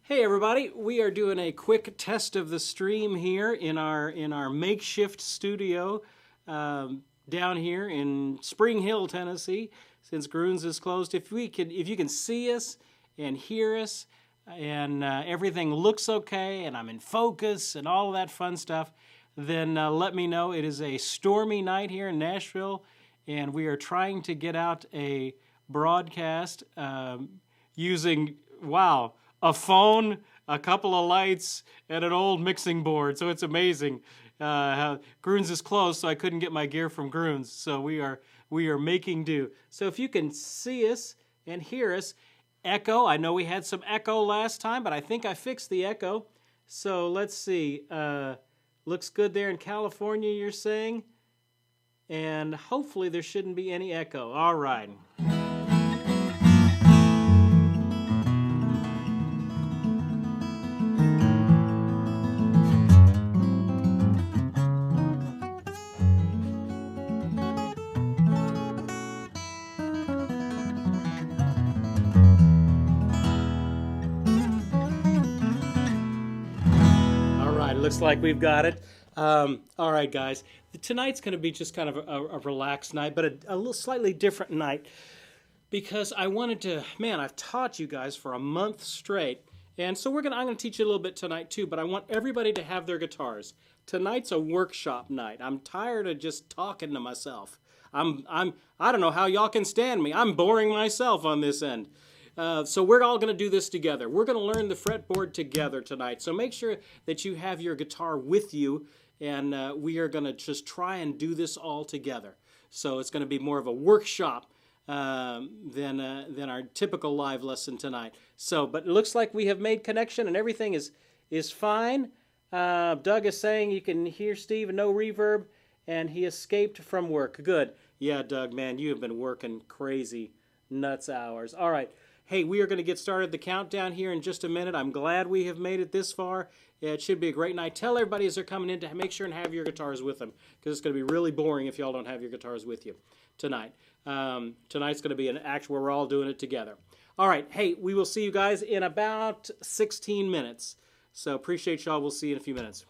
Hey everybody, we are doing a quick test of the stream here in our makeshift studio down here in Spring Hill, Tennessee. Since Groons is closed, if you can see us and hear us and everything looks okay and I'm in focus and all that fun stuff, then let me know. It is a stormy night here in Nashville, and we are trying to get out a broadcast using a phone, a couple of lights, and an old mixing board. So it's amazing. Groons is closed, so I couldn't get my gear from Groons. So we are making do. So if you can see us and hear us, echo. I know we had some echo last time, but I think I fixed the echo. So let's see. Looks good there in California, you're saying? And hopefully there shouldn't be any echo. All right. Looks like we've got it. All right, guys. Tonight's going to be just kind of a relaxed night, but a little slightly different night because I wanted to, I've taught you guys for a month straight, and so I'm going to teach you a little bit tonight too, but I want everybody to have their guitars. Tonight's a workshop night. I'm tired of just talking to myself. I don't know how y'all can stand me. I'm boring myself on this end. So we're all going to do this together. We're going to learn the fretboard together tonight. So make sure that you have your guitar with you, and we are going to just try and do this all together. So it's going to be more of a workshop than our typical live lesson tonight. So, but it looks like we have made connection and everything is fine. Doug is saying you can hear Steve and no reverb, and he escaped from work. Good. Yeah, Doug, man, you have been working crazy nuts hours. All right. Hey, we are going to get started the countdown here in just a minute. I'm glad we have made it this far. Yeah, it should be a great night. Tell everybody as they're coming in to make sure and have your guitars with them, because it's going to be really boring if y'all don't have your guitars with you tonight. Tonight's going to be an act where we're all doing it together. All right. Hey, we will see you guys in about 16 minutes. So appreciate y'all. We'll see you in a few minutes.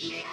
Good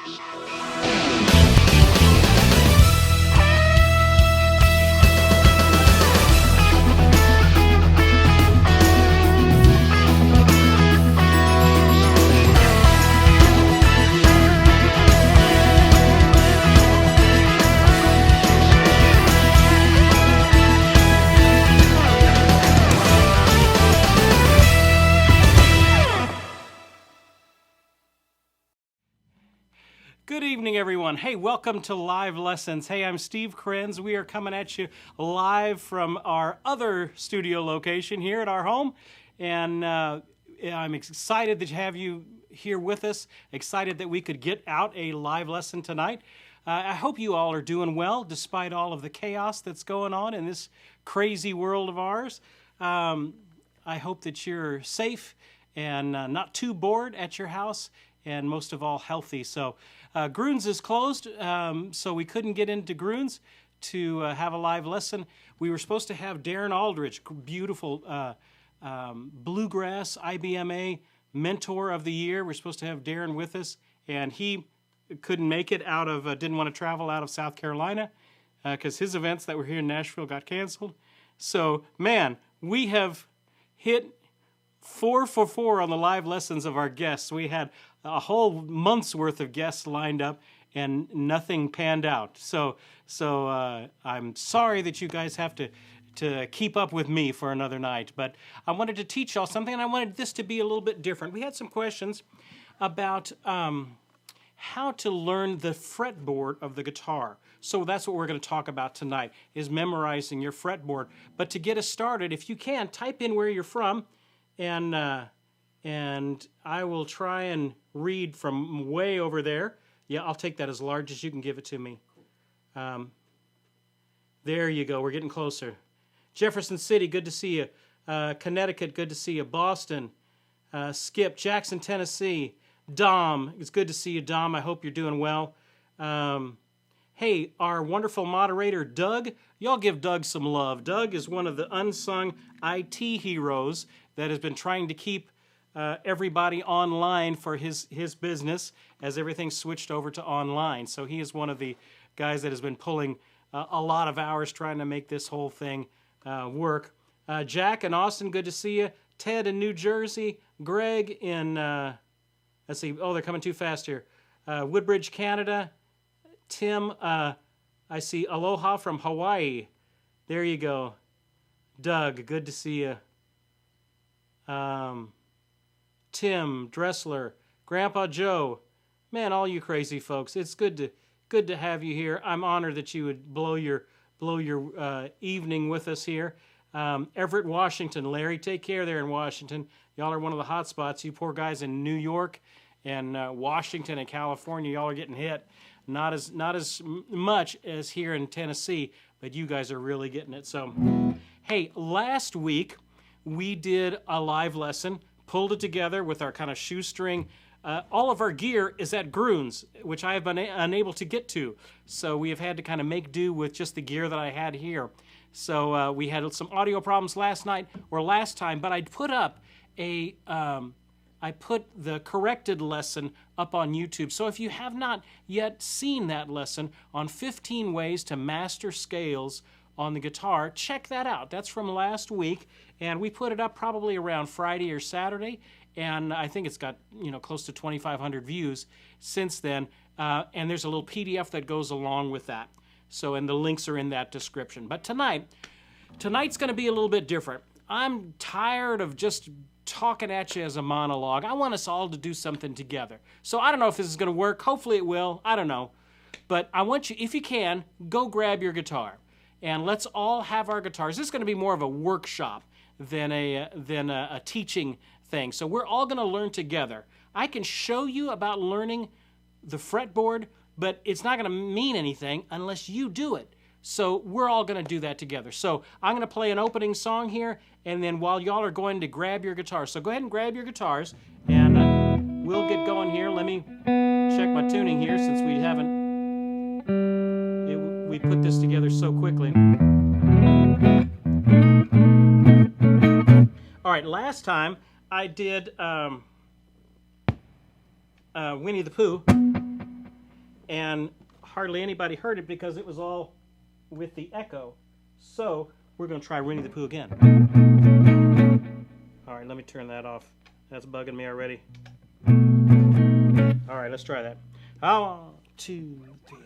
evening, everyone. Hey, welcome to Live Lessons. Hey, I'm Steve Krenz. We are coming at you live from our other studio location here at our home. And I'm excited to have you here with us. Excited that we could get out a live lesson tonight. I hope you all are doing well despite all of the chaos that's going on in this crazy world of ours. I hope that you're safe and not too bored at your house, and most of all, healthy. So Groons is closed, so we couldn't get into Groons to have a live lesson. We were supposed to have Darren Aldridge, beautiful bluegrass IBMA Mentor of the Year. We're supposed to have Darren with us, and he couldn't make it out of, didn't want to travel out of South Carolina because his events that were here in Nashville got canceled. So, man, we have hit 4 for 4 on the live lessons of our guests. We had a whole month's worth of guests lined up, and nothing panned out. So I'm sorry that you guys have to keep up with me for another night. But I wanted to teach y'all something, and I wanted this to be a little bit different. We had some questions about how to learn the fretboard of the guitar. So that's what we're going to talk about tonight, is memorizing your fretboard. But to get us started, if you can, type in where you're from, and I will try and read from way over there. Yeah, I'll take that as large as you can give it to me. There you go. We're getting closer. Jefferson City, good to see you. Connecticut, good to see you. Boston, Skip, Jackson, Tennessee. Dom, it's good to see you, Dom. I hope you're doing well. Hey, our wonderful moderator, Doug. Y'all give Doug some love. Doug is one of the unsung IT heroes that has been trying to keep everybody online for his business as everything switched over to online. So he is one of the guys that has been pulling a lot of hours trying to make this whole thing work. Jack in Austin, good to see you. Ted in New Jersey. Greg in, let's see, oh, they're coming too fast here. Woodbridge, Canada. Tim, I see Aloha from Hawaii. There you go. Doug, good to see you. Tim, Dressler, Grandpa Joe, man, all you crazy folks, it's good to have you here. I'm honored that you would blow your evening with us here. Everett, Washington, Larry, take care there in Washington. Y'all are one of the hot spots. You poor guys in New York and Washington and California, y'all are getting hit. Not as much as here in Tennessee, but you guys are really getting it. So, hey, last week we did a live lesson. Pulled it together with our kind of shoestring. All of our gear is at Groons, which I have been unable to get to. So we have had to kind of make do with just the gear that I had here. So we had some audio problems last time, but I put up I put the corrected lesson up on YouTube. So if you have not yet seen that lesson on 15 ways to master scales on the guitar, check that out. That's from last week, and we put it up probably around Friday or Saturday, and I think it's got close to 2,500 views since then. And there's a little PDF that goes along with that. So, and the links are in that description. But tonight's going to be a little bit different. I'm tired of just talking at you as a monologue. I want us all to do something together. So I don't know if this is going to work. Hopefully it will. I don't know. But I want you, if you can, go grab your guitar. And let's all have our guitars. This is going to be more of a workshop than a teaching thing. So we're all going to learn together. I can show you about learning the fretboard, but it's not going to mean anything unless you do it. So we're all going to do that together. So I'm going to play an opening song here, and then while y'all are going to grab your guitars. So go ahead and grab your guitars, and we'll get going here. Let me check my tuning here since we haven't... We put this together so quickly. All right, last time I did Winnie the Pooh. and hardly anybody heard it because it was all with the echo. So we're going to try Winnie the Pooh again. All right, let me turn that off. That's bugging me already. All right, let's try that. 1, 2, 3.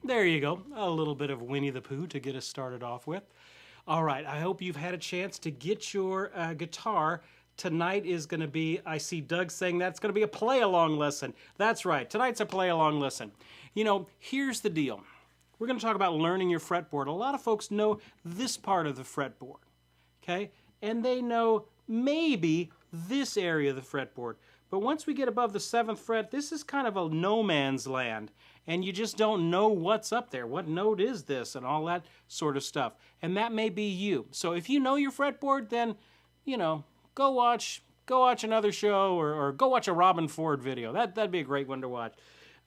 There you go, a little bit of Winnie the Pooh to get us started off with. All right, I hope you've had a chance to get your guitar. Tonight is going to be, I see Doug saying that's going to be a play-along lesson. That's right, tonight's a play-along lesson. You know, here's the deal. We're going to talk about learning your fretboard. A lot of folks know this part of the fretboard, okay? And they know maybe this area of the fretboard. But once we get above the 7th fret, this is kind of a no man's land. And you just don't know what's up there. What note is this? And all that sort of stuff. And that may be you. So if you know your fretboard, then, you know, go watch another show or go watch a Robin Ford video. That'd be a great one to watch.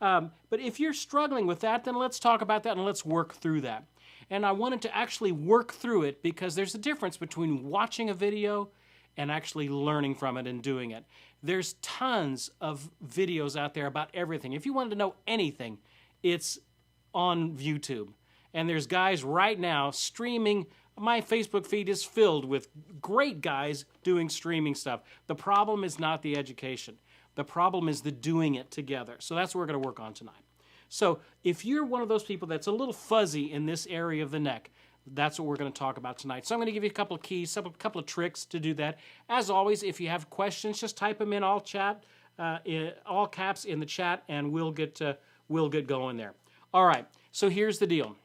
But if you're struggling with that, then let's talk about that and let's work through that. And I wanted to actually work through it because there's a difference between watching a video and actually learning from it and doing it. There's tons of videos out there about everything. If you wanted to know anything, it's on YouTube. And there's guys right now streaming. My Facebook feed is filled with great guys doing streaming stuff. The problem is not the education. The problem is the doing it together. So that's what we're going to work on tonight. So if you're one of those people that's a little fuzzy in this area of the neck, That's what we're going to talk about tonight. So I'm going to give you a couple of keys, a couple of tricks to do that. As always, if you have questions, just type them in all caps in the chat, and we'll get going there. All right, so here's the deal.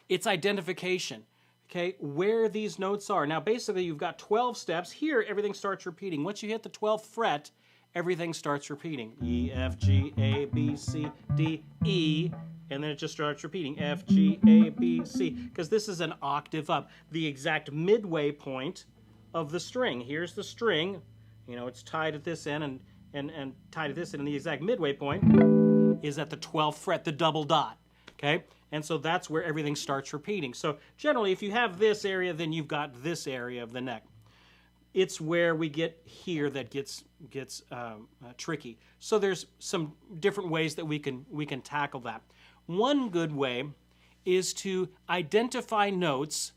It's identification, okay, where these notes are. Now, basically, you've got 12 steps. Here, everything starts repeating. Once you hit the 12th fret, everything starts repeating. E, F, G, A, B, C, D, E, and then it just starts repeating. F, G, A, B, C, because this is an octave up, the exact midway point of the string. Here's the string. You know, it's tied at this end and tied at this end, and the exact midway point is at the 12th fret, the double dot, okay? And so that's where everything starts repeating. So generally, if you have this area, then you've got this area of the neck. It's where we get here that gets tricky. So there's some different ways that we can tackle that. One good way is to identify notes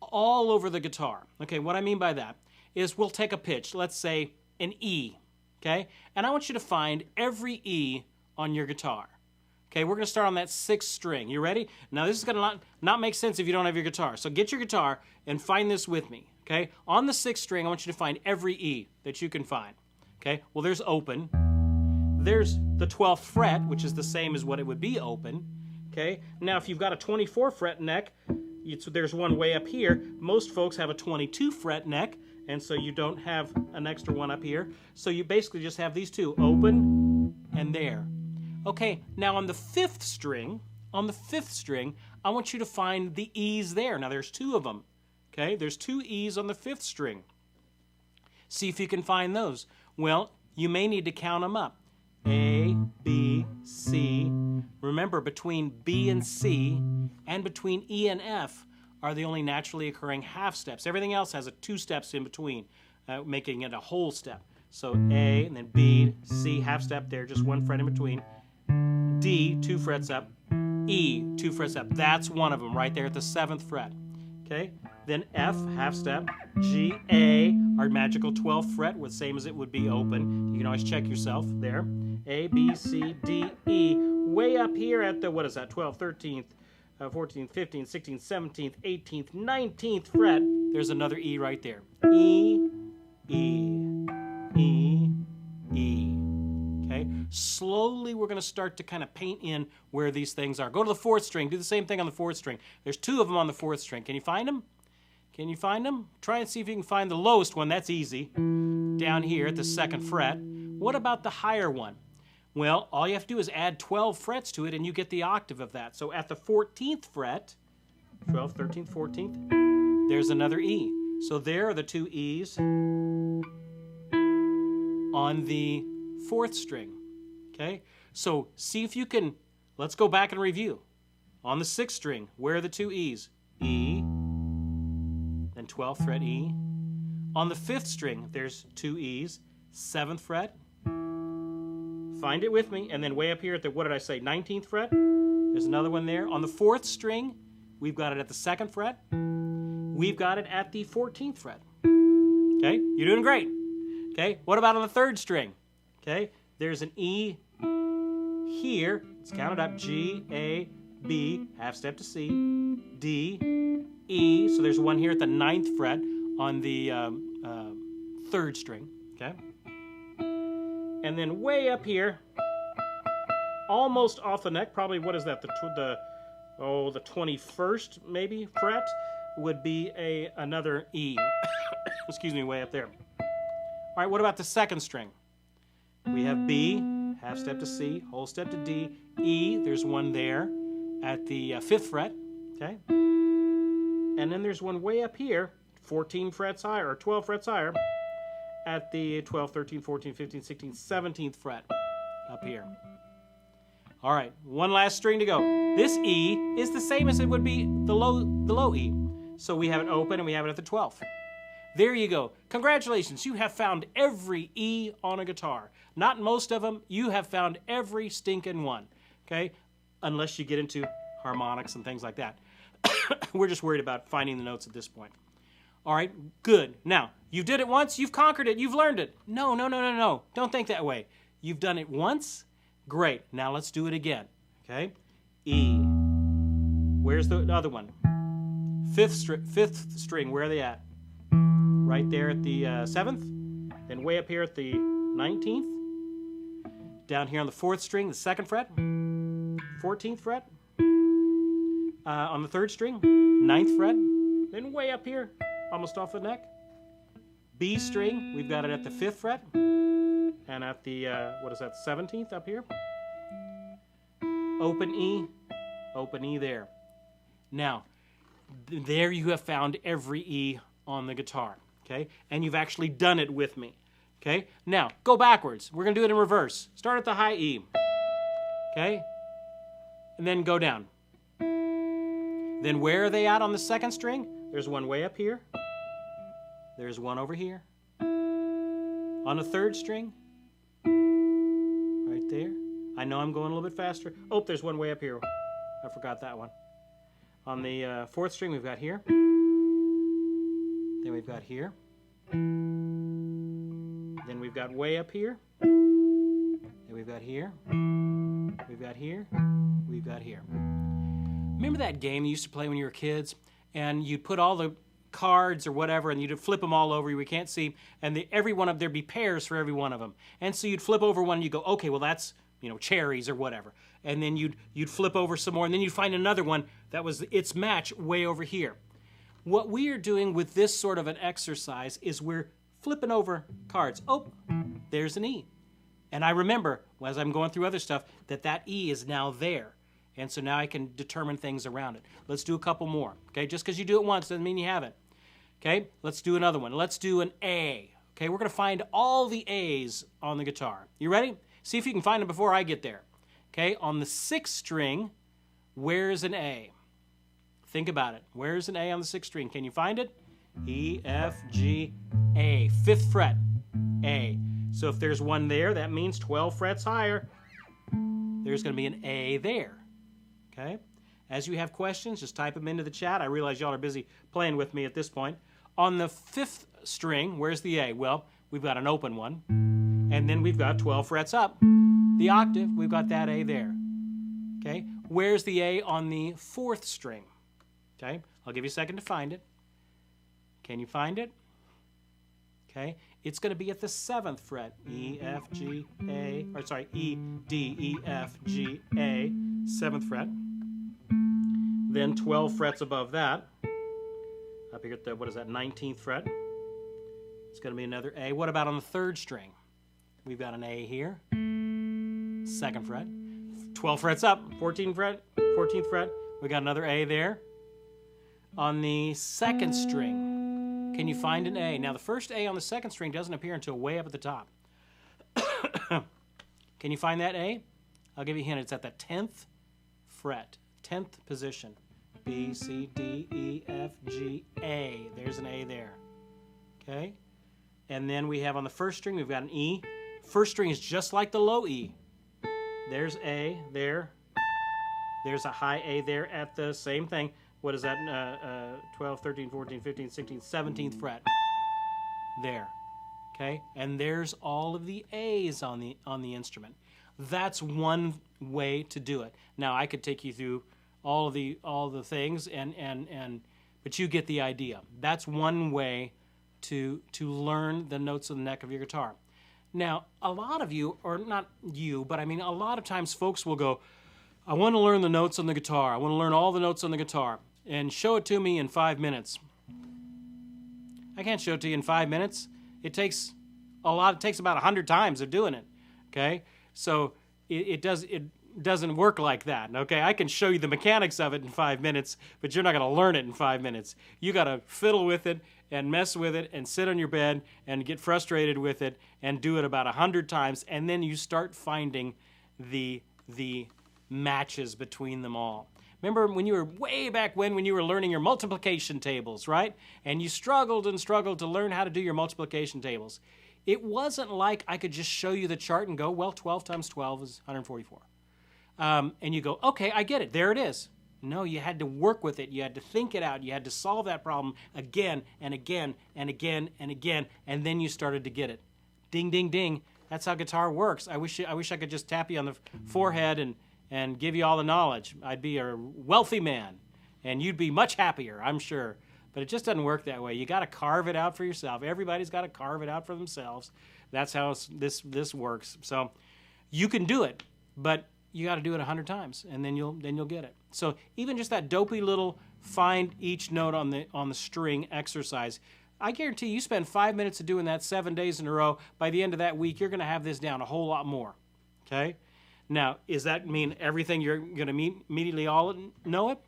all over the guitar. Okay, what I mean by that is we'll take a pitch, let's say an E, okay? And I want you to find every E on your guitar. Okay, we're going to start on that 6th string. You ready? Now, this is going to not make sense if you don't have your guitar. So get your guitar and find this with me, okay? On the 6th string, I want you to find every E that you can find, okay? Well, there's open. There's the 12th fret, which is the same as what it would be open, okay? Now, if you've got a 24 fret neck, there's one way up here. Most folks have a 22 fret neck, and so you don't have an extra one up here. So you basically just have these two, open and there. Okay, now on the 5th string, I want you to find the E's there. Now there's 2 of them, okay? There's 2 E's on the 5th string. See if you can find those. Well, you may need to count them up. A, B, C. Remember, between B and C and between E and F are the only naturally occurring half steps. Everything else has 2 steps in between, making it a whole step. So A, and then B, C, half step there, just 1 fret in between. D, 2 frets up. E, 2 frets up. That's one of them right there at the 7th fret. Okay? Then F, half step. G, A, our magical 12th fret, the same as it would be open. You can always check yourself there. A, B, C, D, E. Way up here at the, 12th, 13th, 14th, 15th, 16th, 17th, 18th, 19th fret. There's another E right there. E, E, E, E. Okay? Slowly, we're going to start to kind of paint in where these things are. Go to the 4th string. Do the same thing on the 4th string. There's 2 of them on the 4th string. Can you find them? Can you find them? Try and see if you can find the lowest one. That's easy. Down here at the 2nd fret. What about the higher one? Well, all you have to do is add 12 frets to it, and you get the octave of that. So at the 14th fret, 12th, 13th, 14th, there's another E. So there are the 2 E's on the 4th string, okay? So see if you can, let's go back and review. On the 6th string, where are the 2 E's? E, then 12th fret E. On the 5th string, there's 2 E's, 7th fret. Find it with me, and then way up here at the, 19th fret? There's another one there. On the 4th string, we've got it at the 2nd fret. We've got it at the 14th fret. Okay, you're doing great. Okay, what about on the 3rd string? Okay, there's an E here. Let's count it up. G, A, B, half step to C, D, E. So there's one here at the 9th fret on the 3rd string. Okay, and then way up here, almost off the neck, probably what is that? The 21st maybe fret would be another E. Excuse me, way up there. All right, what about the 2nd string? We have B, half step to C, whole step to D, E, there's one there at the 5th fret, okay? And then there's one way up here, 14 frets higher, or 12 frets higher, at the 12th, 13th, 14th, 15th, 16th, 17th fret up here. All right, one last string to go. This E is the same as it would be the low E. So we have it open and we have it at the 12th. There you go. Congratulations, you have found every E on a guitar. Not most of them, you have found every stinking one, okay? Unless you get into harmonics and things like that. We're just worried about finding the notes at this point. All right, good. Now, you did it once, you've conquered it, you've learned it. No. Don't think that way. You've done it once, great. Now let's do it again, okay? E. Where's the other one? Fifth string, where are they at? Right there at the 7th. Then way up here at the 19th. Down here on the 4th string, the 2nd fret. 14th fret. On the 3rd string, 9th fret. Then way up here, almost off the neck. B string, we've got it at the 5th fret. And at the, 17th up here. Open E there. Now, there you have found every E on the guitar, okay? And you've actually done it with me, okay? Now, go backwards. We're going to do it in reverse. Start at the high E, okay? And then go down. Then where are they at on the 2nd string? There's one way up here. There's one over here. On the 3rd string, right there. I know I'm going a little bit faster. Oh, there's one way up here. I forgot that one. On the 4th string, we've got here. Then we've got here. Then we've got way up here. Then we've got here. We've got here. We've got here. Remember that game you used to play when you were kids? And you'd put all the cards or whatever, and you'd flip them all over. You can't see. And every one of there'd be pairs for every one of them. And so you'd flip over one, and you go, okay, well that's, cherries or whatever. And then you'd flip over some more, and then you'd find another one that was its match way over here. What we are doing with this sort of an exercise is we're flipping over cards. Oh, there's an E. And I remember, as I'm going through other stuff, that E is now there. And so now I can determine things around it. Let's do a couple more. Okay, just because you do it once doesn't mean you have it. Okay, let's do another one. Let's do an A. Okay, we're going to find all the A's on the guitar. You ready? See if you can find them before I get there. Okay, on the 6th string, where's an A? Think about it. Where's an A on the 6th string? Can you find it? E, F, G, A. 5th fret, A. So if there's one there, that means 12 frets higher. There's going to be an A there. Okay? As you have questions, just type them into the chat. I realize y'all are busy playing with me at this point. On the 5th string, where's the A? Well, we've got an open one. And then we've got 12 frets up. The octave, we've got that A there. Okay? Where's the A on the 4th string? Okay? I'll give you a second to find it. Can you find it? Okay? It's going to be at the 7th fret. E, F, G, A. Or sorry, E, D, E, F, G, A. 7th fret. Then 12 frets above that. Up here at the, 19th fret. It's going to be another A. What about on the 3rd string? We've got an A here. 2nd fret. 12 frets up. 14th fret. We got another A there. On the 2nd string, can you find an A? Now, the first A on the 2nd string doesn't appear until way up at the top. Can you find that A? I'll give you a hint. It's at the 10th fret. 10th position. B, C, D, E, F, G, A. There's an A there. Okay? And then we have on the 1st string, we've got an E. 1st string is just like the low E. There's A there. There's a high A there at the same thing. What is that? 12, 13, 14, 15, 16, 17th fret. There. Okay? And there's all of the A's on the instrument. That's one way to do it. Now, I could take you through all the things, but you get the idea. That's one way to learn the notes on the neck of your guitar. Now, a lot of you, or not you, but I mean a lot of times folks will go, I want to learn the notes on the guitar. I want to learn all the notes on the guitar and show it to me in 5 minutes. I can't show it to you in 5 minutes. It takes about 100 times of doing it, okay? So it doesn't work like that, okay? I can show you the mechanics of it in 5 minutes, but you're not going to learn it in 5 minutes. You got to fiddle with it and mess with it and sit on your bed and get frustrated with it and do it about 100 times, and then you start finding the matches between them all. Remember when you were way back when you were learning your multiplication tables, right? And you struggled and struggled to learn how to do your multiplication tables. It wasn't like I could just show you the chart and go, well, 12 times 12 is 144. And you go, okay, I get it. There it is. No, you had to work with it. You had to think it out. You had to solve that problem again and again and again and again, and then you started to get it. Ding, ding, ding. That's how guitar works. I wish I could just tap you on the forehead and give you all the knowledge. I'd be a wealthy man, and you'd be much happier, I'm sure. But it just doesn't work that way. You got to carve it out for yourself. Everybody's got to carve it out for themselves. That's how this works. So you can do it, but you got to do it 100 times, and then you'll get it. So even just that dopey little find each note on the string exercise, I guarantee you spend 5 minutes of doing that 7 days in a row. By the end of that week, you're going to have this down a whole lot more. Okay? Now, does that mean everything you're going to immediately all know it?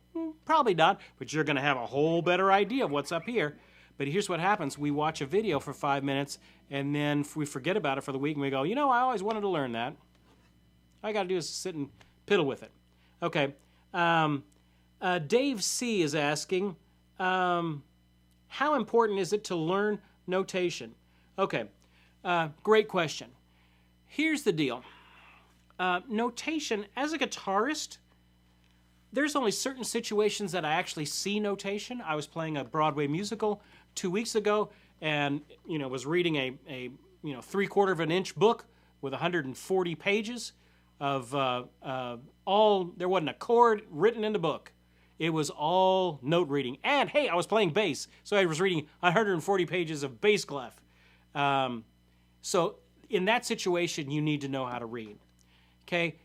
Probably not, but you're going to have a whole better idea of what's up here. But here's what happens. We watch a video for 5 minutes, and then we forget about it for the week, and we go, I always wanted to learn that. All I got to do is sit and piddle with it. Okay. Dave C. is asking, how important is it to learn notation? Okay. Great question. Here's the deal. Notation, as a guitarist, there's only certain situations that I actually see notation. I was playing a Broadway musical 2 weeks ago and, was reading a 3/4 of an inch book with 140 pages of there wasn't a chord written in the book. It was all note reading. And, hey, I was playing bass, so I was reading 140 pages of bass clef. So in that situation, you need to know how to read. Okay?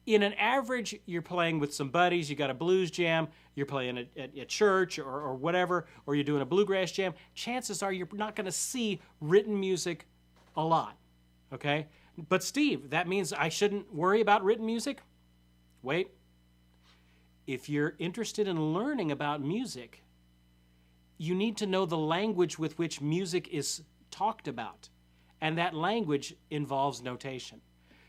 In an average, you're playing with some buddies, you got a blues jam, you're playing at church or whatever, or you're doing a bluegrass jam, chances are you're not going to see written music a lot, okay? But Steve, that means I shouldn't worry about written music? Wait. If you're interested in learning about music, you need to know the language with which music is talked about, and that language involves notation.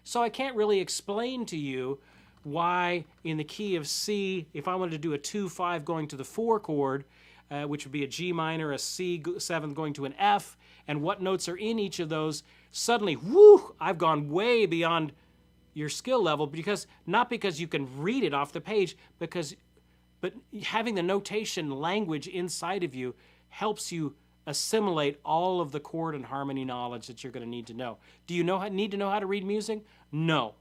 So I can't really explain to you why in the key of C, if I wanted to do a 2-5 going to the 4 chord, which would be a G minor, a C7 going to an F, and what notes are in each of those, suddenly, whoo, I've gone way beyond your skill level, not because you can read it off the page, but having the notation language inside of you helps you assimilate all of the chord and harmony knowledge that you're going to need to know. Do you need to know how to read music? No.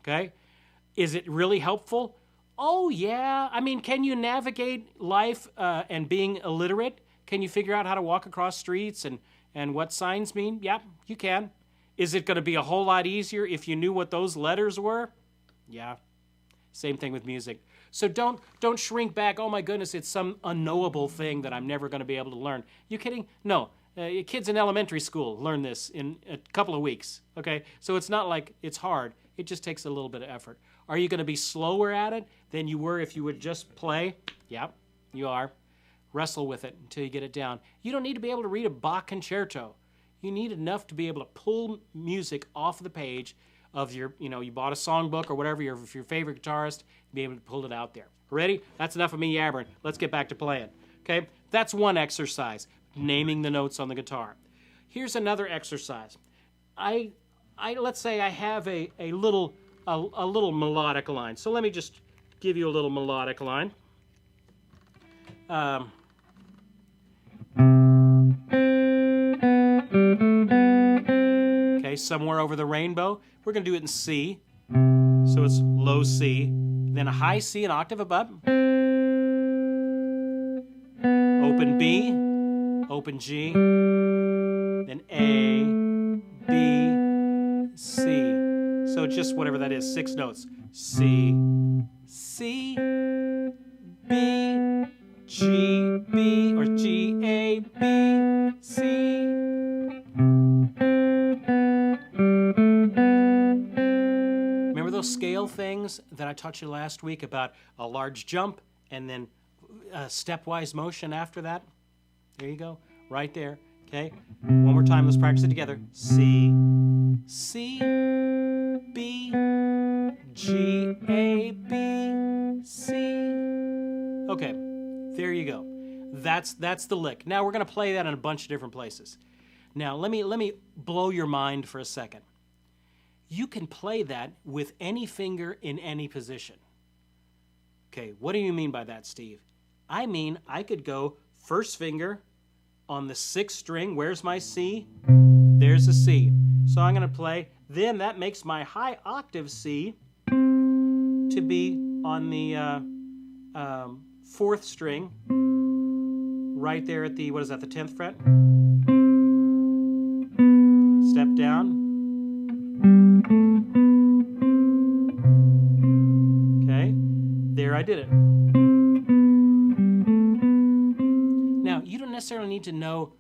Okay? Is it really helpful? Oh, yeah. I mean, can you navigate life and being illiterate? Can you figure out how to walk across streets and what signs mean? Yeah, you can. Is it going to be a whole lot easier if you knew what those letters were? Yeah. Same thing with music. So don't shrink back. Oh my goodness, it's some unknowable thing that I'm never going to be able to learn. You kidding? No. Kids in elementary school learn this in a couple of weeks. Okay, so it's not like it's hard. It just takes a little bit of effort. Are you going to be slower at it than you were if you would just play? Yep, you are. Wrestle with it until you get it down. You don't need to be able to read a Bach concerto. You need enough to be able to pull music off the page of your, you bought a songbook or whatever, if your favorite guitarist, be able to pull it out there. Ready? That's enough of me yabbering. Let's get back to playing. Okay? That's one exercise, naming the notes on the guitar. Here's another exercise. Let's say I have a little melodic line. So let me just give you a little melodic line. Okay, Somewhere Over the Rainbow. We're going to do it in C. So it's low C, then a high C, an octave above. Open B, open G, then A, B, C. So just whatever that is, 6 notes. C, C, B, G, B, or G, A, B, C. Remember those scale things that I taught you last week about a large jump and then a stepwise motion after that? There you go, right there. Okay, one more time, let's practice it together. C, C, B, G, A, B, C. Okay, there you go. That's the lick. Now we're going to play that in a bunch of different places. Now let me blow your mind for a second. You can play that with any finger in any position. Okay, what do you mean by that, Steve? I mean, I could go first finger on the 6th string. Where's my C? There's a C. So I'm going to play. Then that makes my high octave C to be on the 4th string, right there at the, what is that, the 10th fret. Step down. Okay, there I did it. Now, you don't necessarily need to know,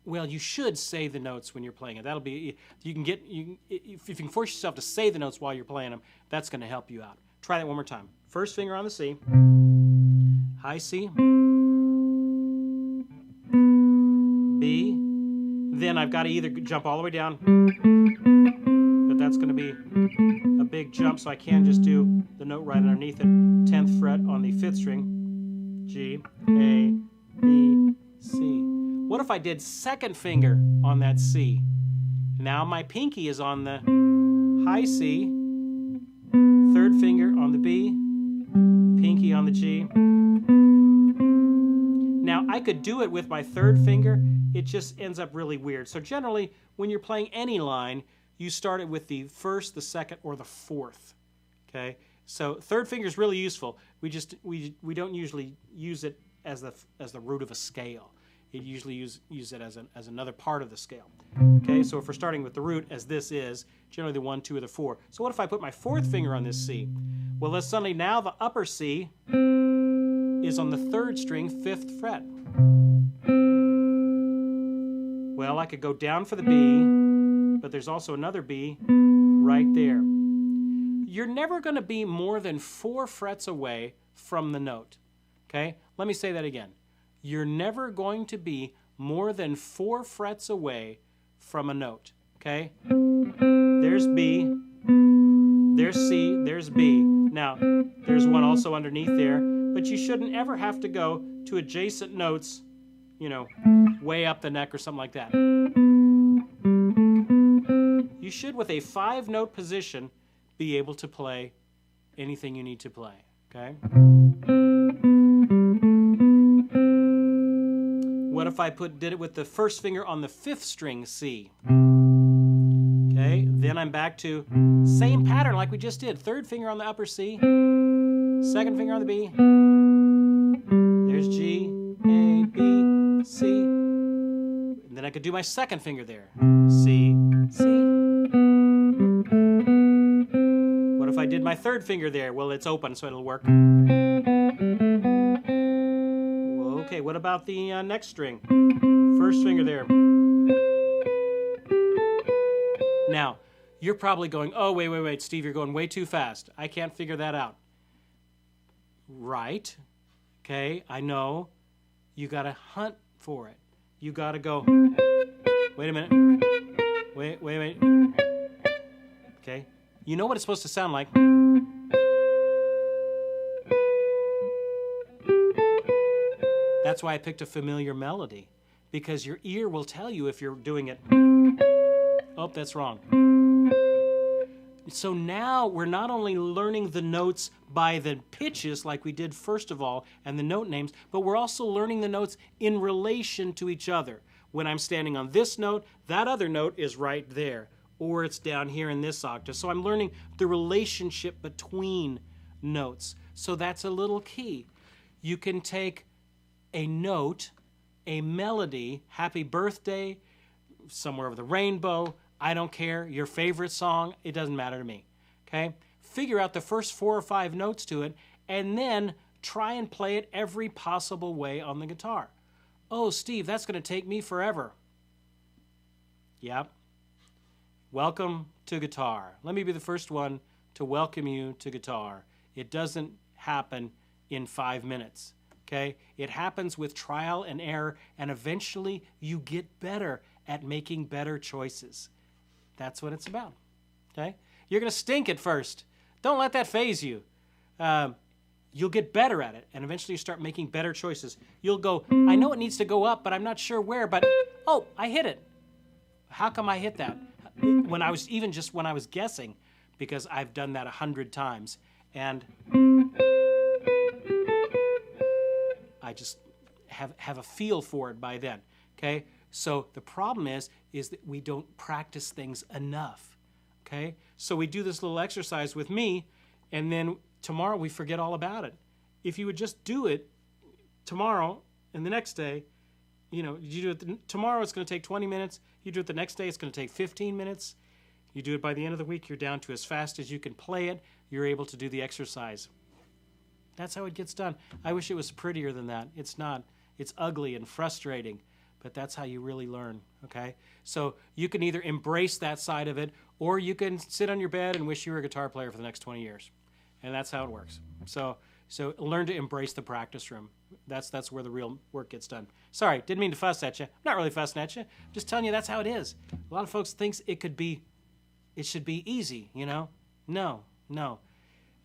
well, you should say the notes when you're playing it. That'll be, if you can force yourself to say the notes while you're playing them, that's going to help you out. Try that one more time. First finger on the C, high C, B, then I've got to either jump all the way down, but that's going to be a big jump, so I can just do the note right underneath it. 10th fret on the 5th string, G, A, B, C. What if I did 2nd finger on that C? Now my pinky is on the high C, 3rd finger on the B, pinky on the G. Now I could do it with my 3rd finger, it just ends up really weird. So generally, when you're playing any line, you start it with the 1st, the 2nd, or the 4th. Okay? So 3rd finger is really useful. We don't usually use it as the root of a scale. You usually use it as another part of the scale. Okay, so if we're starting with the root, as this is, generally the 1, 2, or the 4. So what if I put my 4th finger on this C? Well, let's suddenly now the upper C is on the 3rd string, 5th fret. Well, I could go down for the B, but there's also another B right there. You're never going to be more than 4 frets away from the note. Okay, let me say that again. You're never going to be more than 4 frets away from a note, okay? There's B, there's C, there's B. Now, there's one also underneath there, but you shouldn't ever have to go to adjacent notes, you know, way up the neck or something like that. You should, with a 5-note position, be able to play anything you need to play, okay? What if I did it with the 1st finger on the 5th string C? Okay, then I'm back to same pattern like we just did. 3rd finger on the upper C, 2nd finger on the B. There's G, A, B, C. And then I could do my 2nd finger there. C, C. What if I did my 3rd finger there? Well, it's open, so it'll work. Okay, what about the next string? 1st finger there. Now, you're probably going, oh, wait, Steve, you're going way too fast. I can't figure that out. Right. Okay, I know. You got to hunt for it. You got to go, wait a minute. Wait. Okay, you know what it's supposed to sound like. That's why I picked a familiar melody, because your ear will tell you if you're doing it. Oh, that's wrong. So now we're not only learning the notes by the pitches like we did first of all, and the note names, but we're also learning the notes in relation to each other. When I'm standing on this note, that other note is right there, or it's down here in this octave. So I'm learning the relationship between notes. So that's a little key. You can take a note, a melody, happy birthday, somewhere over the rainbow, I don't care, your favorite song, it doesn't matter to me, okay? Figure out the first 4 or 5 notes to it, and then try and play it every possible way on the guitar. Oh, Steve, that's going to take me forever. Yep. Welcome to guitar. Let me be the first one to welcome you to guitar. It doesn't happen in 5 minutes. Okay? It happens with trial and error, and eventually you get better at making better choices. That's what it's about. Okay? You're going to stink at first. Don't let that faze you. You'll get better at it, and eventually you start making better choices. You'll go, I know it needs to go up, but I'm not sure where, but, oh, I hit it. How come I hit that? When I was guessing, because I've done that 100 times, and I just have a feel for it by then, okay? So the problem is that we don't practice things enough, okay? So we do this little exercise with me, and then tomorrow we forget all about it. if you would just do it tomorrow and the next day, you do it tomorrow, it's going to take 20 minutes. You do it the next day, it's going to take 15 minutes. You do it by the end of the week, you're down to as fast as you can play it. You're able to do the exercise. That's how it gets done. I wish it was prettier than that. It's not. It's ugly and frustrating, but that's how you really learn, okay? So you can either embrace that side of it, or you can sit on your bed and wish you were a guitar player for the next 20 years. And that's how it works. So learn to embrace the practice room. That's where the real work gets done. Sorry, didn't mean to fuss at you. I'm not really fussing at you. I'm just telling you that's how it is. A lot of folks think it should be easy, No. No,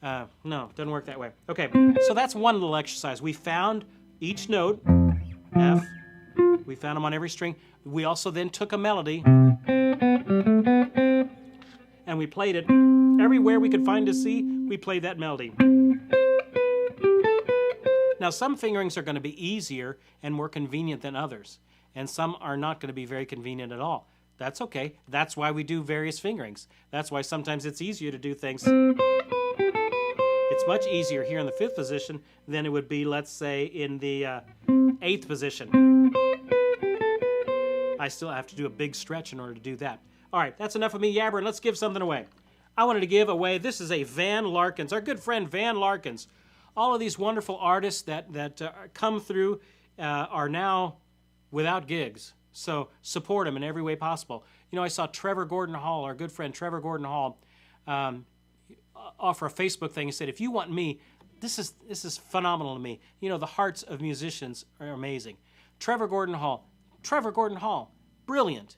doesn't work that way. Okay, so that's one little exercise. We found each note, F. We found them on every string. We also then took a melody and we played it. Everywhere we could find a C, we played that melody. Now, some fingerings are going to be easier and more convenient than others, and some are not going to be very convenient at all. That's okay. That's why we do various fingerings. That's why sometimes it's easier to do things. It's much easier here in the 5th position than it would be, let's say, in the 8th position. I still have to do a big stretch in order to do that. All right, that's enough of me yabbering. Let's give something away. I wanted to give away, this is a Van Larkins, our good friend Van Larkins. All of these wonderful artists that come through are now without gigs. So support them in every way possible. I saw Trevor Gordon Hall, our good friend Trevor Gordon Hall, offer a Facebook thing. He said, if you want me, this is phenomenal to me. The hearts of musicians are amazing. Trevor Gordon Hall, brilliant.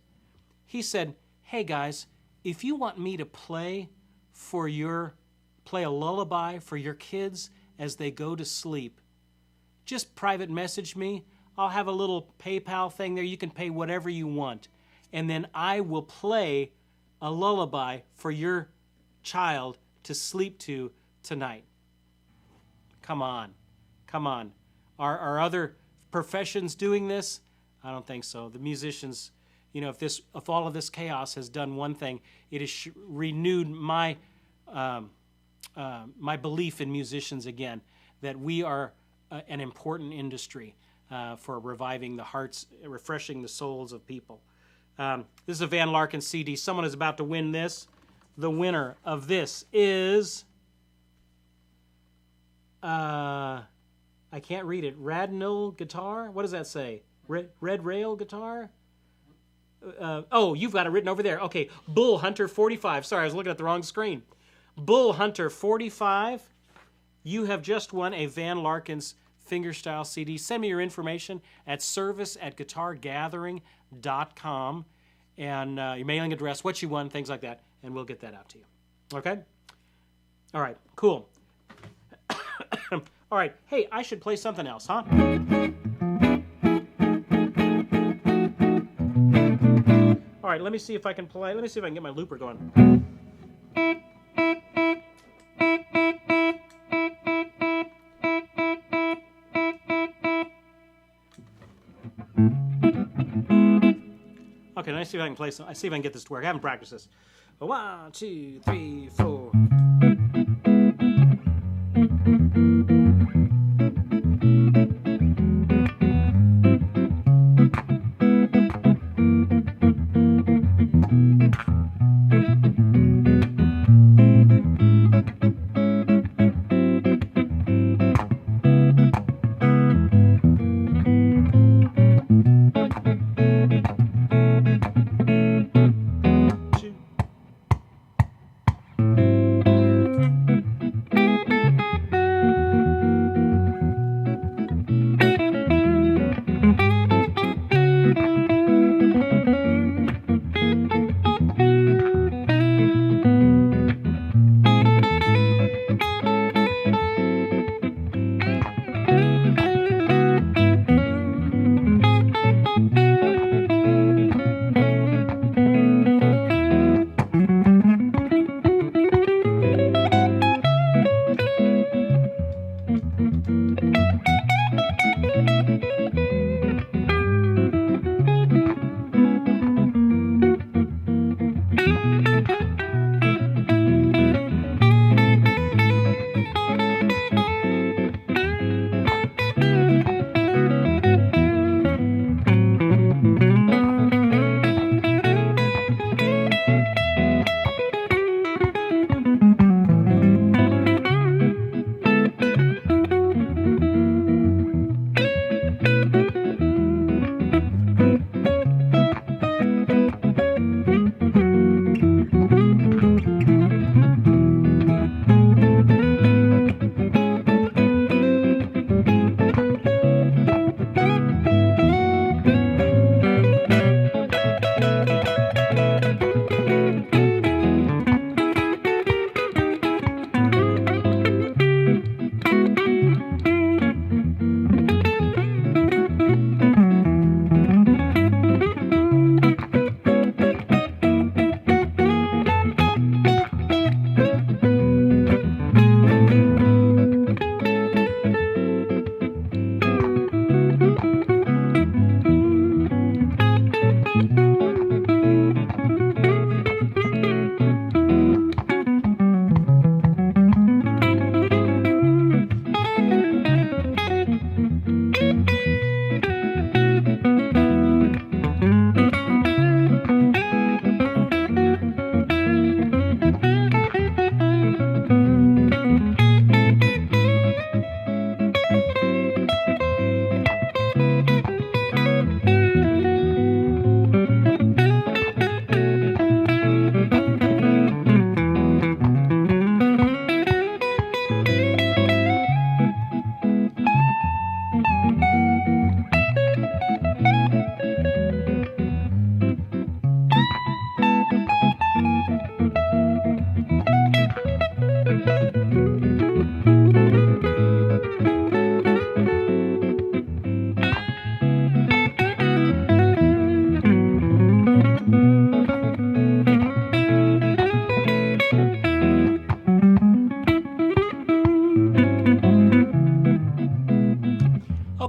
He said, hey guys, if you want me to play a lullaby for your kids as they go to sleep, just private message me. I'll have a little PayPal thing there. You can pay whatever you want. And then I will play a lullaby for your child to sleep to tonight. Come on. Are other professions doing this? I don't think so. The musicians, if all of this chaos has done one thing, it has renewed my belief in musicians again, that we are an important industry for reviving the hearts, refreshing the souls of people. This is a Van Larkins CD. Someone is about to win this. The winner of this is, I can't read it, Radnil Guitar? What does that say? Red Rail Guitar? You've got it written over there. Okay, Bull Hunter 45. Sorry, I was looking at the wrong screen. Bull Hunter 45. You have just won a Van Larkins fingerstyle CD. Send me your information at service@guitargathering.com and your mailing address, what you won, things like that, and we'll get that out to you. Okay? All right, cool. All right, hey, I should play something else, huh? All right, let me see if I can get my looper going. Okay, let me see if I can play some. I see if I can get this to work. I haven't practiced this. 1, 2, 3, 4.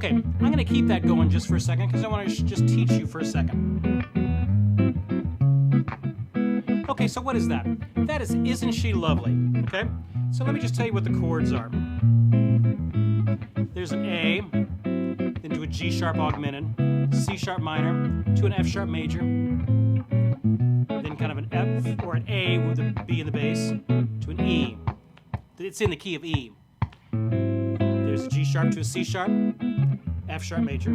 Okay, I'm going to keep that going just for a second because I want to just teach you for a second. Okay, so what is that? That is Isn't She Lovely? Okay, so let me just tell you what the chords are. There's an A, then to a G sharp augmented, C sharp minor, to an F sharp major, then kind of an F or an A with a B in the bass, to an E. It's in the key of E. There's a G sharp to a C sharp, F sharp major,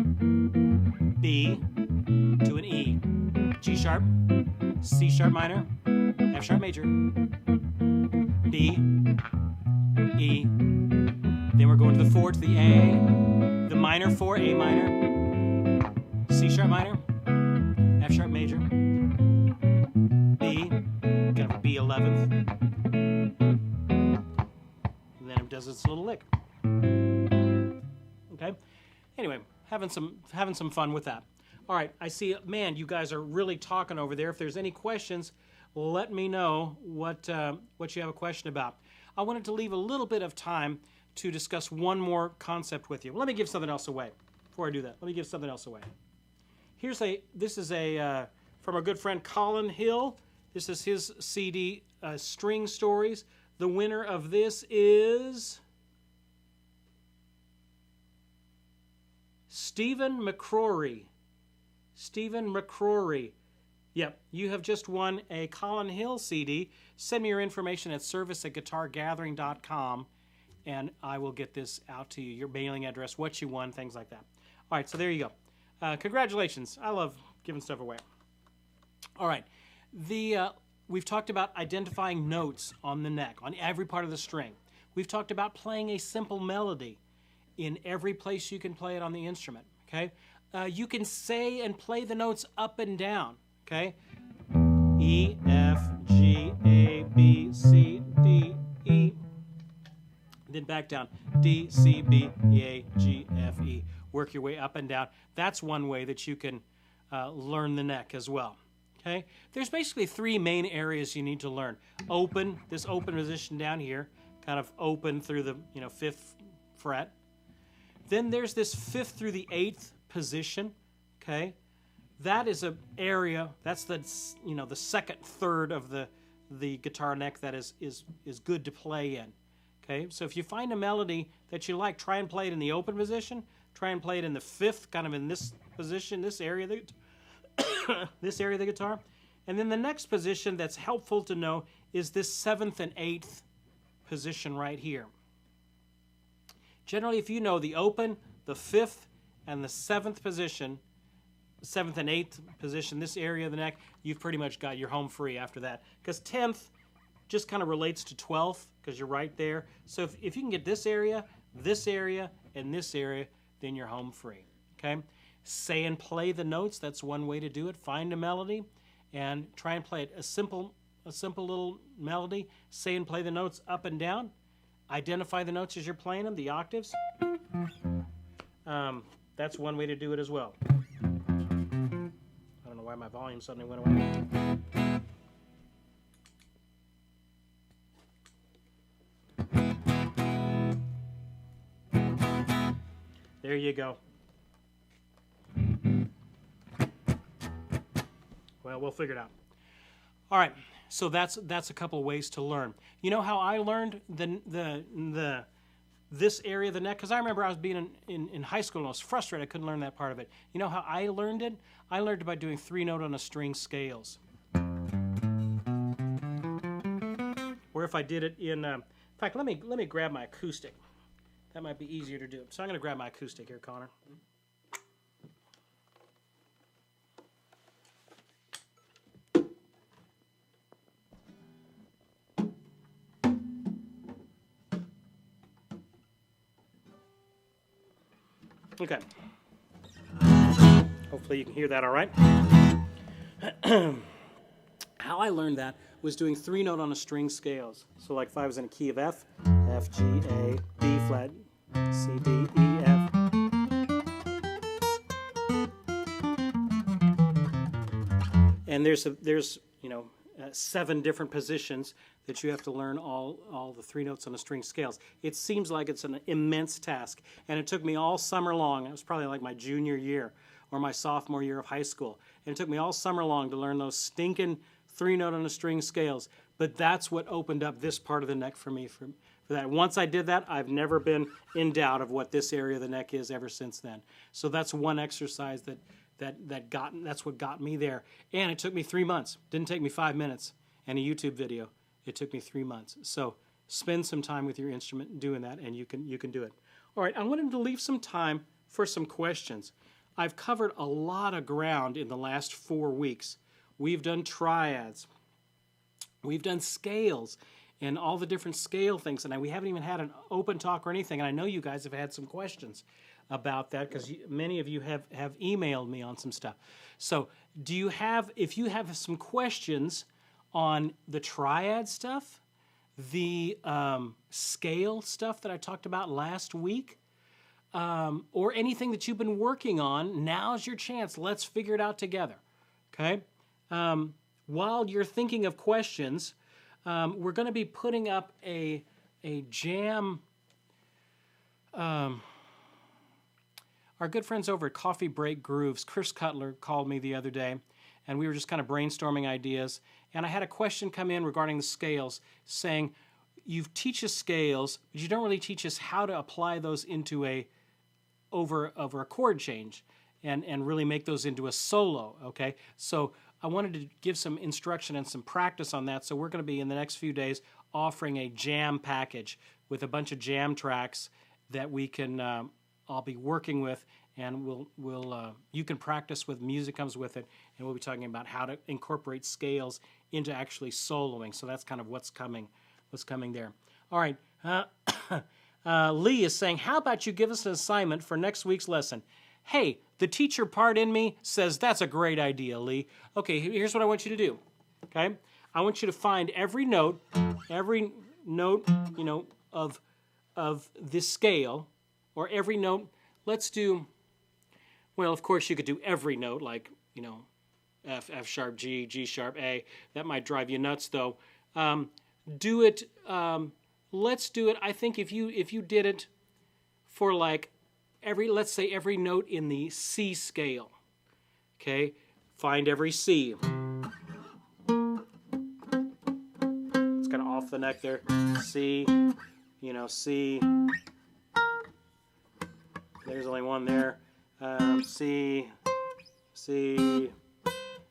B to an E, G sharp, C sharp minor, F sharp major, B, E. Then we're going to the 4 to the A, the minor 4, A minor, C sharp minor, F sharp major, B, kind of a B 11th, and then it does its little lick. Okay. Anyway, having some fun with that. All right, I see. Man, you guys are really talking over there. If there's any questions, let me know what you have a question about. I wanted to leave a little bit of time to discuss one more concept with you. Let me give something else away. Before I do that, let me give something else away. This is from our good friend Colin Hill. This is his CD, String Stories. The winner of this is Stephen McCrory. Stephen McCrory. Yep, you have just won a Colin Hill CD. Send me your information at service@guitargathering.com, and I will get this out to you, your mailing address, what you won, things like that. All right, so there you go. Congratulations. I love giving stuff away. All right, we've talked about identifying notes on the neck, on every part of the string. We've talked about playing a simple melody in every place you can play it on the instrument, okay? You can say and play the notes up and down, okay? E, F, G, A, B, C, D, E. Then back down. D, C, B, A, G, F, E. Work your way up and down. That's one way that you can learn the neck as well, okay? There's basically 3 main areas you need to learn. Open, this open position down here, kind of open through the 5th fret. Then there's this 5th through the 8th position, okay? That is an area, that's the the second third of the guitar neck that is good to play in, okay? So if you find a melody that you like, try and play it in the open position, try and play it in the 5th, kind of in this position, this area of the this area of the guitar. And then the next position that's helpful to know is this 7th and 8th position right here. Generally, if you know the open, the 5th, and the 7th position, 7th and 8th position, this area of the neck, you've pretty much got your home free after that. Because 10th just kind of relates to 12th, because you're right there. So if you can get this area, and this area, then you're home free, okay? Say and play the notes, that's one way to do it. Find a melody and try and play it. A simple little melody. Say and play the notes up and down. Identify the notes as you're playing them, the octaves. That's one way to do it as well. I don't know why my volume suddenly went away. There you go. Well, we'll figure it out. All right. So that's a couple ways to learn. You know how I learned this area of the neck? Because I remember I was being in high school and I was frustrated I couldn't learn that part of it. You know how I learned it? I learned it by doing 3-note on a string scales. Or if I did it in fact, let me grab my acoustic. That might be easier to do. So I'm going to grab my acoustic here, Connor. Okay. Hopefully you can hear that all right. How I learned that was doing 3-note on a string scales. So like if I was in a key of F, F, G, A, B flat, C, D, E, F. And there's 7 different positions that you have to learn all the 3 notes on the string scales. It seems like it's an immense task, and it took me all summer long. It was probably like my junior year or my sophomore year of high school, and it took me all summer long to learn those stinking 3 note on the string scales. But that's what opened up this part of the neck for me for that. Once I did that, I've never been in doubt of what this area of the neck is ever since then. So that's one exercise that's what got me there. And it took me 3 months. Didn't take me 5 minutes and a YouTube video. It took me 3 months. So spend some time with your instrument doing that, and you can do it. All right, I wanted to leave some time for some questions. I've covered a lot of ground in the last 4 weeks. We've done triads. We've done scales and all the different scale things, and we haven't even had an open talk or anything, and I know you guys have had some questions about that because many of you have emailed me on some stuff. So if you have some questions on the triad stuff, the scale stuff that I talked about last week, or anything that you've been working on, now's your chance. Let's figure it out together, okay? While you're thinking of questions, we're going to be putting up a jam. Our good friends over at Coffee Break Grooves, Chris Cutler, called me the other day, and we were just kind of brainstorming ideas. And I had a question come in regarding the scales, saying, you teach us scales, but you don't really teach us how to apply those into over a chord change and really make those into a solo, okay? So I wanted to give some instruction and some practice on that. So we're going to be, in the next few days, offering a jam package with a bunch of jam tracks that we can, I'll be working with, and you can practice with. Music comes with it, and we'll be talking about how to incorporate scales into actually soloing. So that's kind of what's coming there. All right. Lee is saying, how about you give us an assignment for next week's lesson? Hey, the teacher part in me says that's a great idea, Lee. Okay, here's what I want you to do. Okay, I want you to find every note, of this scale, or every note. Let's do. Well, of course, you could do every note, like F, F sharp, G, G sharp, A. That might drive you nuts, though. Do it. Let's do it. I think if you did it for like let's say every note in the C scale. Okay, find every C. It's kind of off the neck there. C, C. There's only one there. C, C.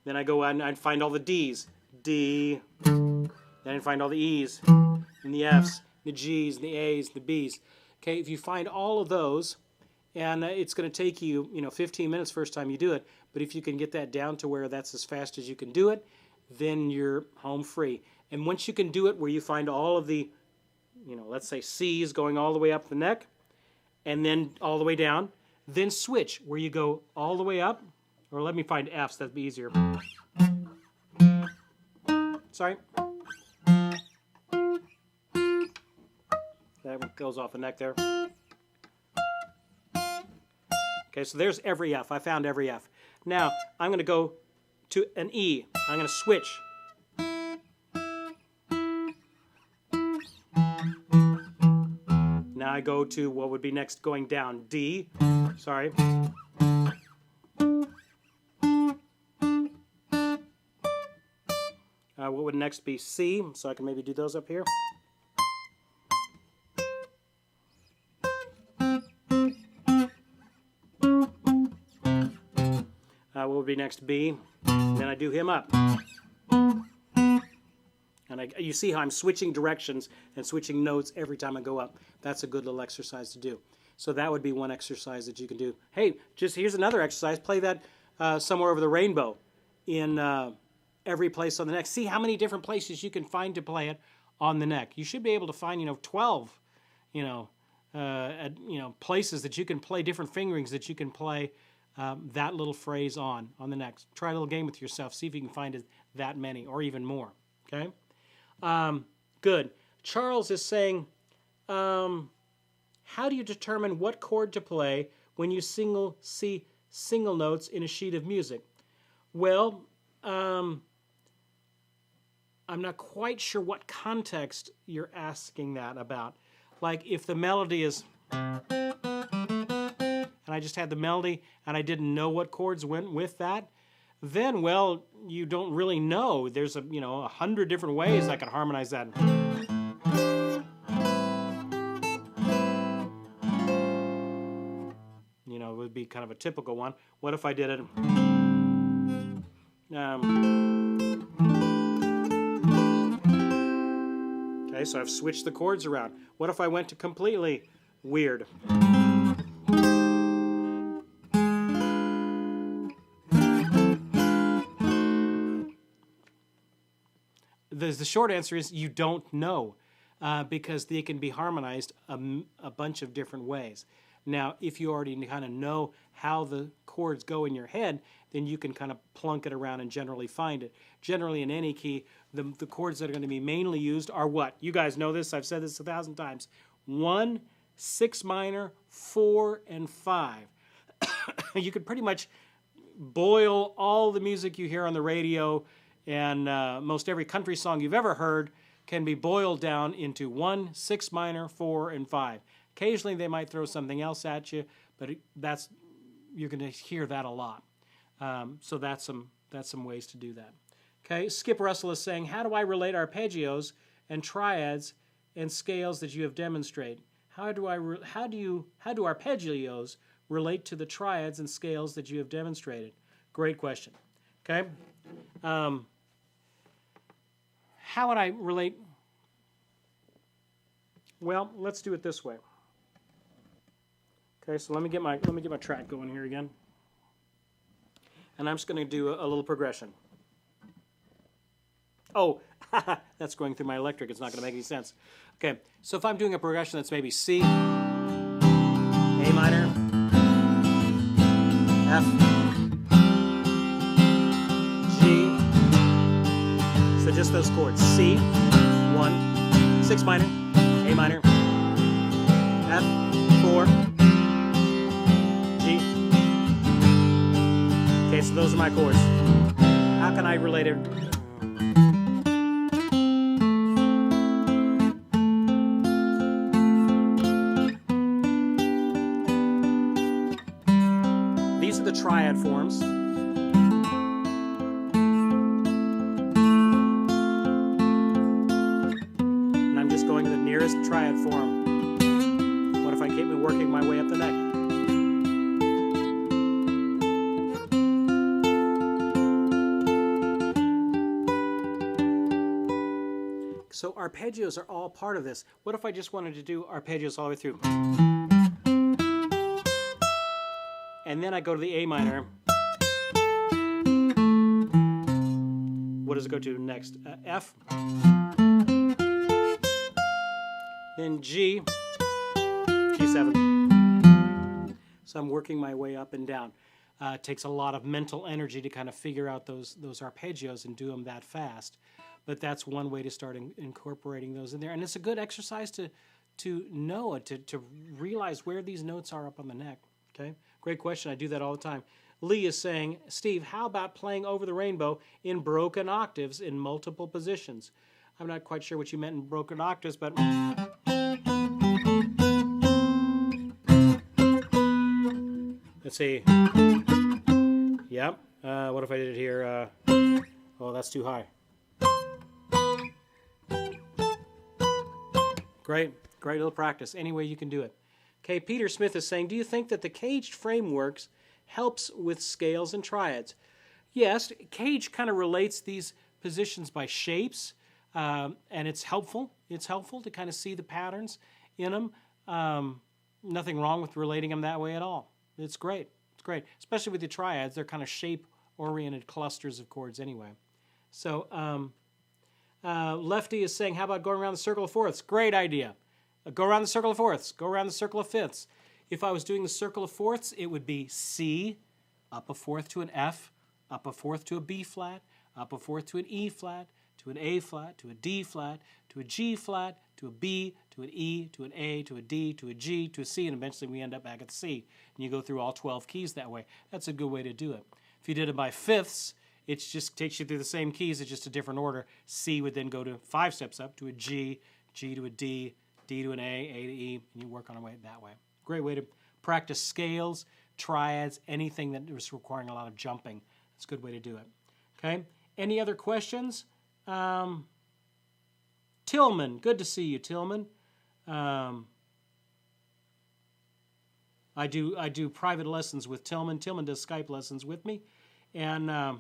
Then I go out and I'd find all the D's. D. Then I'd find all the E's and the F's, the G's, and the A's, and the B's. Okay, if you find all of those, and it's going to take you, 15 minutes first time you do it, but if you can get that down to where that's as fast as you can do it, then you're home free. And once you can do it where you find all of the, let's say C's going all the way up the neck, and then all the way down, then switch where you go all the way up, or let me find F's, that'd be easier. Sorry. That one goes off the neck there. Okay, so there's every F. I found every F. Now, I'm going to go to an E. I'm going to switch. Now I go to what would be next going down. D. Sorry. What would next be? C. So I can maybe do those up here. What would be next? B. Then I do him up. And you see how I'm switching directions and switching notes every time I go up. That's a good little exercise to do. So that would be one exercise that you can do. Hey, here's another exercise. Play that somewhere over the rainbow in every place on the neck. See how many different places you can find to play it on the neck. You should be able to find 12 places that you can play, different fingerings that you can play that little phrase on the neck. Try a little game with yourself. See if you can find that many or even more. Okay? Good. Charles is saying, how do you determine what chord to play when you see single notes in a sheet of music? Well, I'm not quite sure what context you're asking that about. Like if the melody is, and I just had the melody and I didn't know what chords went with that, then, well, you don't really know. There's 100 different ways I can harmonize that. It would be kind of a typical one. What if I did it? Okay, so I've switched the chords around. What if I went to completely weird? The short answer is you don't know because they can be harmonized a bunch of different ways. Now, if you already kind of know how the chords go in your head, then you can kind of plunk it around and generally find it. Generally, in any key, the chords that are going to be mainly used are what? You guys know this. I've said this 1,000 times. 1, 6 minor, 4, and 5. You could pretty much boil all the music you hear on the radio and most every country song you've ever heard can be boiled down into 1, 6 minor, 4, and 5. Occasionally they might throw something else at you, but you're going to hear that a lot. So that's some ways to do that. Okay, Skip Russell is saying, how do I relate arpeggios and triads and scales that you have demonstrated? How do arpeggios relate to the triads and scales that you have demonstrated? Great question. Okay, how would I relate? Well, let's do it this way. Okay, so let me get my track going here again. And I'm just going to do a little progression. Oh, that's going through my electric. It's not going to make any sense. Okay, so if I'm doing a progression that's maybe C, A minor, F, G. So just those chords. C, 1, 6 minor, A minor, F, 4, G. Okay, so those are my chords. How can I relate it? These are the triad forms. And I'm just going to the nearest triad form. What if I keep working my way up the neck? So arpeggios are all part of this. What if I just wanted to do arpeggios all the way through? And then I go to the A minor. What does it go to next? F. Then G. G7. So I'm working my way up and down. It takes a lot of mental energy to kind of figure out those arpeggios and do them that fast. But that's one way to start incorporating those in there. And it's a good exercise to know it, to realize where these notes are up on the neck. Okay? Great question. I do that all the time. Lee is saying, Steve, how about playing Over the Rainbow in broken octaves in multiple positions? I'm not quite sure what you meant in broken octaves, but... Let's see. Yep. What if I did it here? Oh, that's too high. Great little practice. Any way you can do it. Okay, Peter Smith is saying, do you think that the caged frameworks helps with scales and triads? Yes, cage kind of relates these positions by shapes, and it's helpful. It's helpful to kind of see the patterns in them. Nothing wrong with relating them that way at all. It's great. It's great. Especially with the triads. They're kind of shape-oriented clusters of chords anyway. So, Lefty is saying, how about going around the circle of fourths? Great idea. Go around the circle of fourths. Go around the circle of fifths. If I was doing the circle of fourths, it would be C, up a fourth to an F, up a fourth to a B flat, up a fourth to an E flat, to an A flat, to a D flat, to a G flat, to a B, to an E, to an A, to a D, to a G, to a C, and eventually we end up back at the C. And you go through all 12 keys that way. That's a good way to do it. If you did it by fifths, It just takes you through the same keys, it's just a different order. C would then go to 5 steps up to a G, G to a D, D to an A to E, and you work on a way that way. Great way to practice scales, triads, anything that is requiring a lot of jumping. It's a good way to do it. Okay. Any other questions? Tillman, good to see you, Tillman. I do private lessons with Tillman. Tillman does Skype lessons with me, and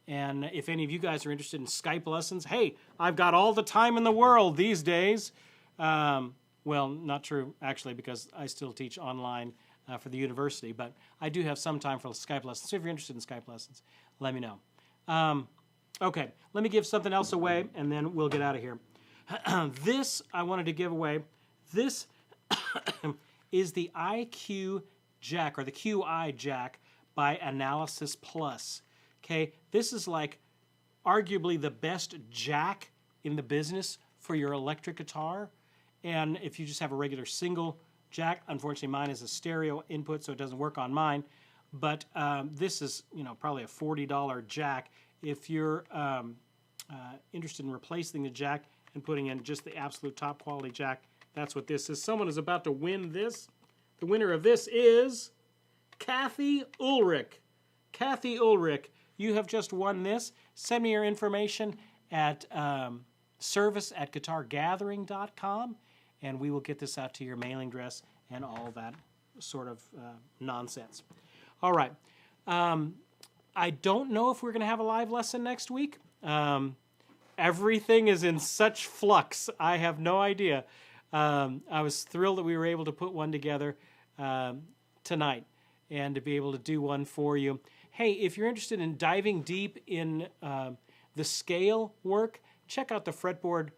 if any of you guys are interested in Skype lessons, hey, I've got all the time in the world these days. Well, not true actually, because I still teach online for the university, but I do have some time for Skype lessons. So if you're interested in Skype lessons, let me know. Okay, let me give something else away, and then we'll get out of here. This I wanted to give away. This is the IQ Jack, or the QI Jack by Analysis Plus. Okay, this is like arguably the best jack in the business for your electric guitar. And if you just have a regular single jack, unfortunately mine is a stereo input, so it doesn't work on mine. But this is, probably a $40 jack. If you're interested in replacing the jack and putting in just the absolute top quality jack, that's what this is. Someone is about to win this. The winner of this is Kathy Ulrich. Kathy Ulrich, you have just won this. Send me your information at service@guitargathering.com, and we will get this out to your mailing address and all that sort of nonsense. All right. I don't know if we're going to have a live lesson next week. Everything is in such flux. I have no idea. I was thrilled that we were able to put one together tonight and to be able to do one for you. Hey, if you're interested in diving deep in the scale work, check out the fretboard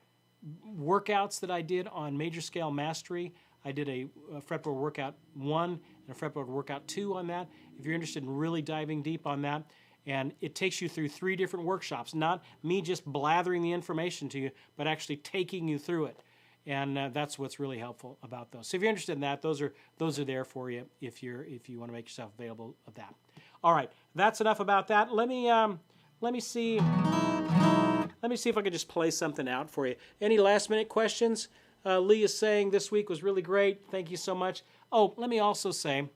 workouts that I did on Major Scale Mastery. I did a fretboard workout 1 and a fretboard workout 2 on that. If you're interested in really diving deep on that, and it takes you through 3 different workshops, not me just blathering the information to you, but actually taking you through it. And that's what's really helpful about those. So if you're interested in that, those are there for you if you want to make yourself available of that. All right, that's enough about that. Let me see if I can just play something out for you. Any last minute questions? Lee is saying this week was really great. Thank you so much. Oh, let me also say,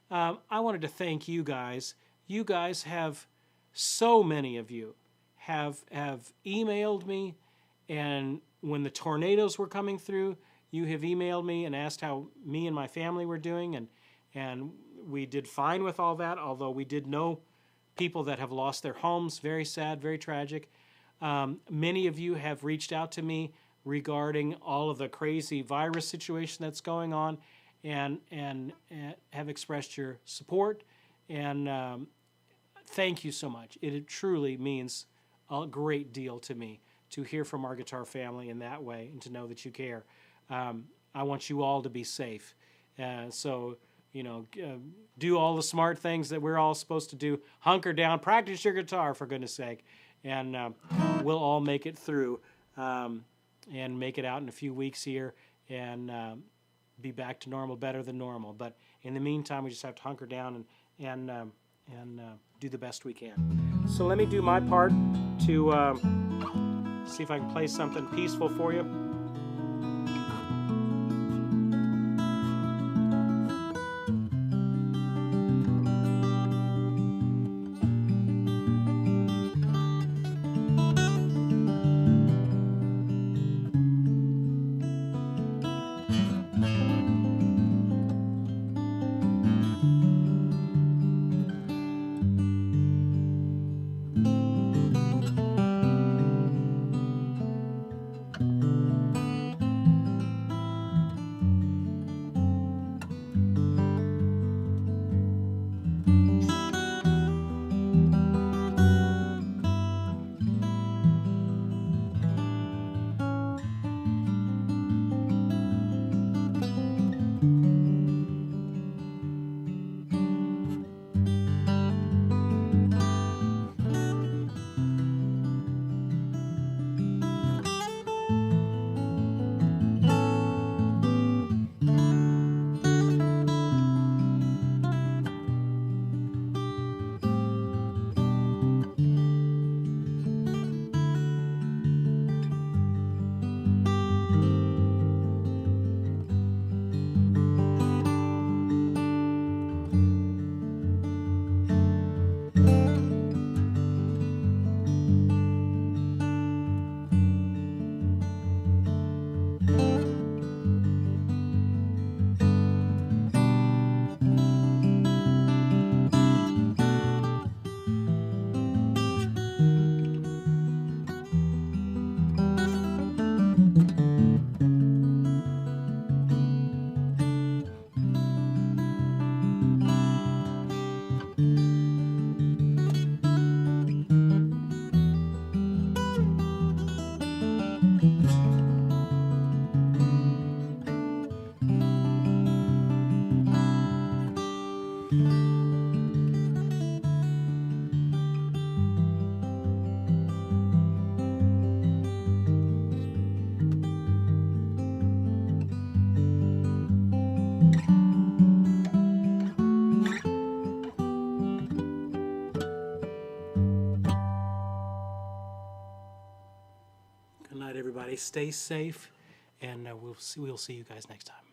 I wanted to thank you guys. You guys have, so many of you have emailed me, and when the tornadoes were coming through, you have emailed me and asked how me and my family were doing, and we did fine with all that, although we did know people that have lost their homes. Very sad, very tragic. Many of you have reached out to me regarding all of the crazy virus situation that's going on, and have expressed your support, and thank you so much. It truly means a great deal to me to hear from our guitar family in that way and to know that you care. I want you all to be safe. So, do all the smart things that we're all supposed to do. Hunker down, practice your guitar, for goodness sake. And we'll all make it through and make it out in a few weeks here and be back to normal, better than normal. But in the meantime, we just have to hunker down and do the best we can. So let me do my part to see if I can play something peaceful for you. everybody stay safe, and we'll see you guys next time.